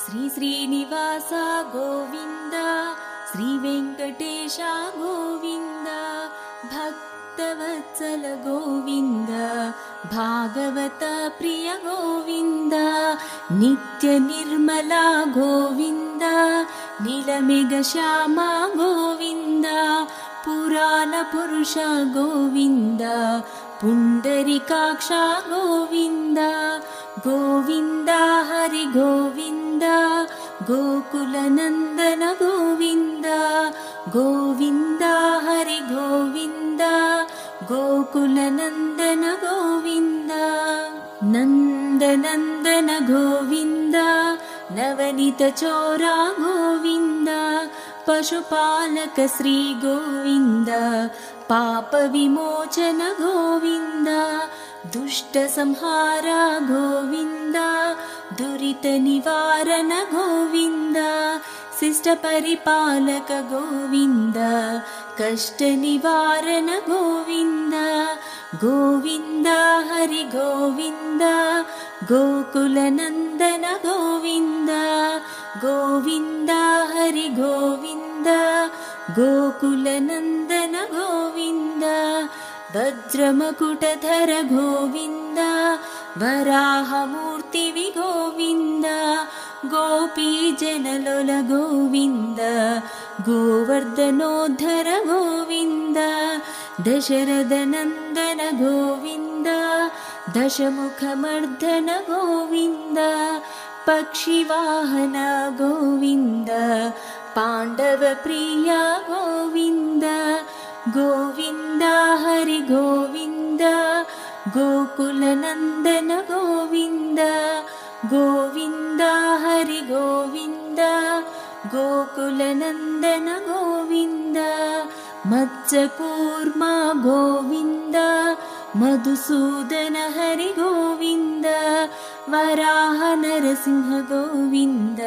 श्री श्रीनिवास गोविन्द श्री वेङ्कटेश गोविन्द भक्तवत्सल गोविन्द भागवत प्रिय गोविन्द नित्य निर्मला गोविन्द नीलमेघ श्यामा गोविन्द पुराण पुरुष गोविन्द पुण्डरीकाक्ष गोविन्द गोविन्द हरि गोविन्द गोकुलनन्दन गोविन्द गोविन्द हरि गोविन्द गोकुलनन्दन गोविन्द नन्दनन्दन गोविन्द नवनीत चोरा गोविन्द पशुपालक श्री गोविन्द पाप विमोचन गोविन्द दुष्ट संहार गोविन्द दुरित निवारण गोविन्द शिष्ट परिपालक गोविन्द कष्ट निवारण गोविन्द गोविन्द हरि गोविन्द गोकुलनन्दन गोविन्द गोविन्द हरि गोविन्द गोकुलनन्दन गोविन्द वज्रमकुटधर गोविन्द वराहमूर्ति गोविन्द गोपीजनलोल गोविन्द गोवर्धनोद्धर गोविन्द दशरथनन्दन गोविन्द दशमुखमर्दन गोविन्द पक्षिवाहन गोविन्द पाण्डवप्रिय गोविन्द गोविन्द हरि गोविन्द गोकुलनन्दन गोविन्द गोविन्द हरि गोविन्द गोकुलनन्दन गोविन्द मत्स्यकूर्म गोविन्द मधुसूदन हरि गोविन्द वराह नरसिंह गोविन्द।